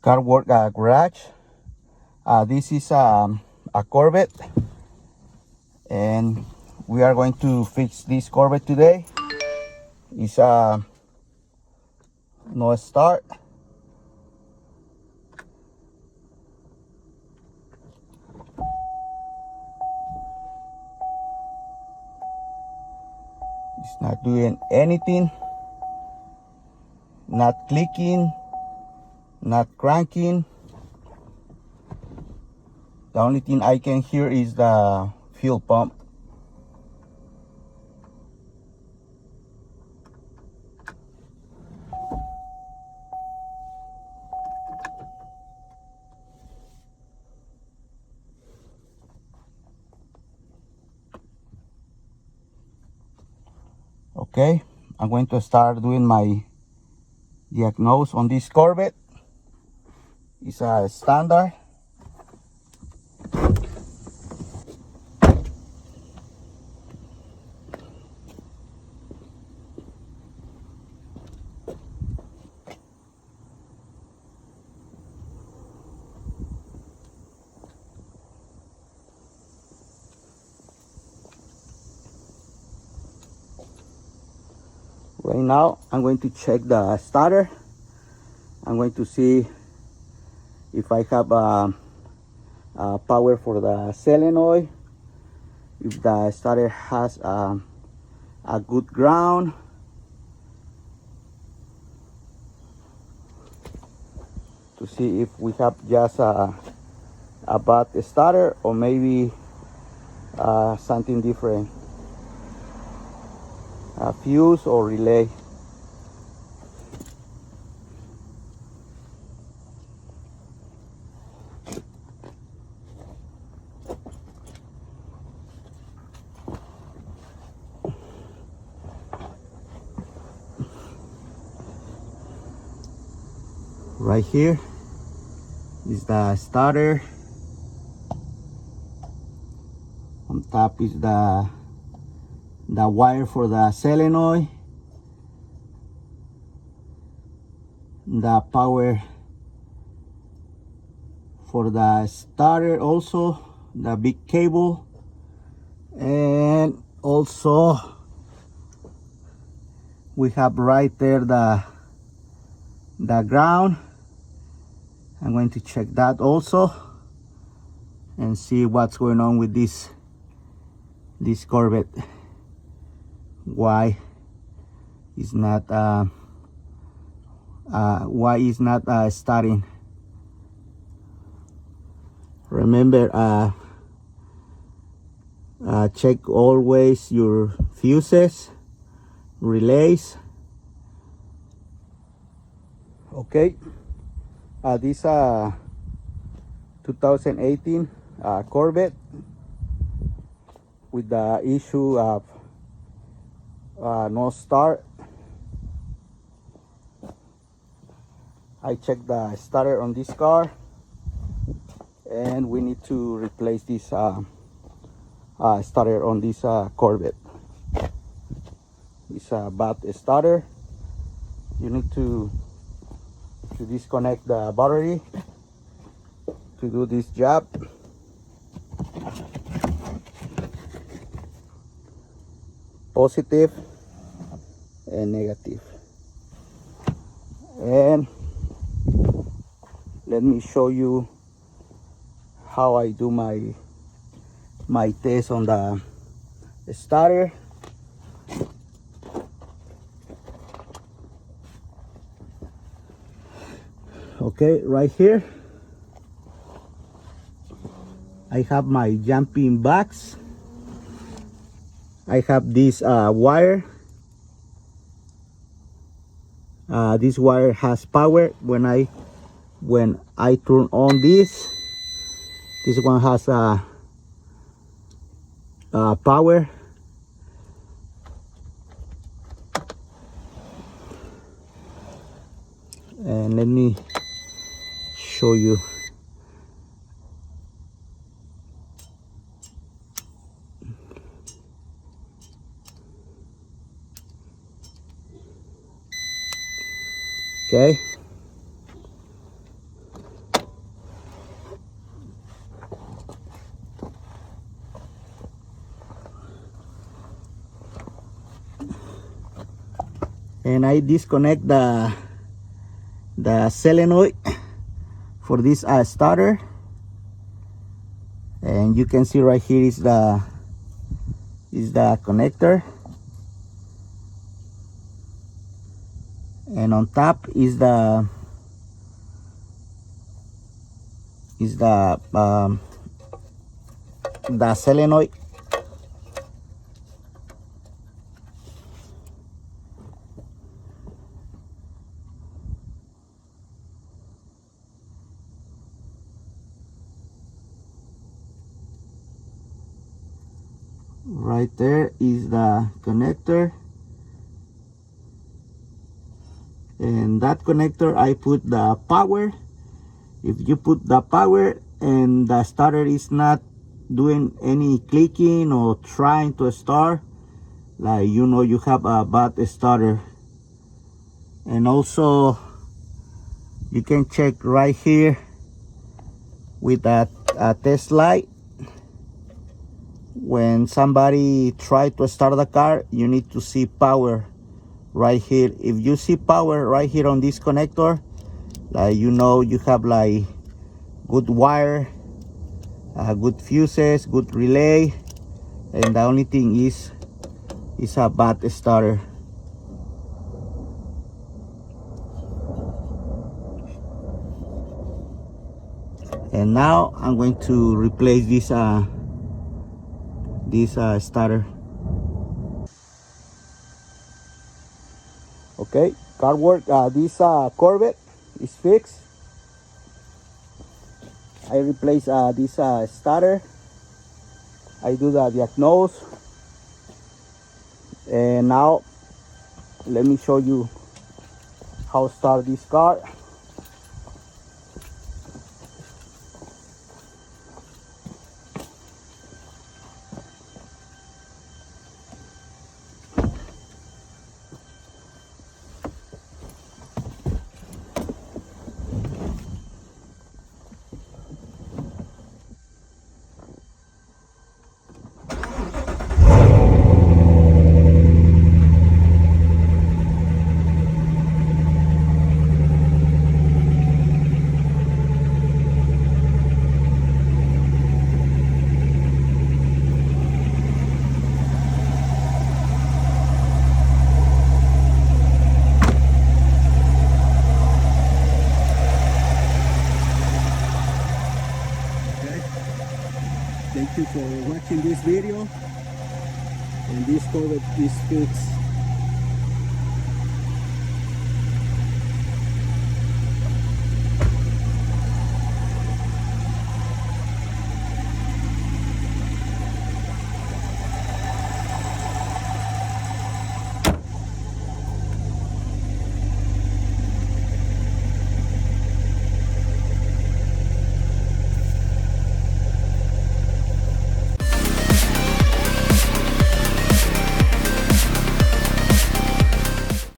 car work garage. This is a Corvette, and we are going to fix this Corvette today. It's no start. It's not doing anything, not clicking, not cranking. The only thing I can hear is the fuel pump. Okay, I'm going to start doing my diagnose on this Corvette. It's a standard. Right now, I'm going to check the starter. I'm going to see if I have power for the solenoid, if the starter has a good ground, to see if we have just a bad starter or maybe something different, a fuse or relay. Right here is the starter. On top is the wire for the solenoid, the power for the starter, also the big cable, and also we have right there the ground. I'm going to check that also and see what's going on with this Corvette. Why is not starting? Remember, check always your fuses, relays. Okay, this 2018 Corvette with the issue of no start. I checked the starter on this car, and we need to replace this starter on this Corvette. It's a bad starter. You need to disconnect the battery to do this job. Positive and negative. And let me show you how I do my test on the starter. Okay, right here I have my jumping box. I have this wire. This wire has power. When I turn on this one has power. And let me show you. Okay, and I disconnect the solenoid for this starter, and you can see right here is the connector, and on top is the solenoid. Right there is the connector, and that connector I put the power. If you put the power and the starter is not doing any clicking or trying to start, like, you know, you have a bad starter. And also you can check right here with that test light. When somebody try to start the car, you need to see power right here. If you see power right here on this connector, like, you know, you have like good wire, good fuses, good relay, and the only thing is a bad starter. And now I'm going to replace this starter. Okay, car work. This Corvette is fixed. I replace this starter. I do the diagnose, and now let me show you how to start this car. Thank you for watching this video, and this Corvette is fixed.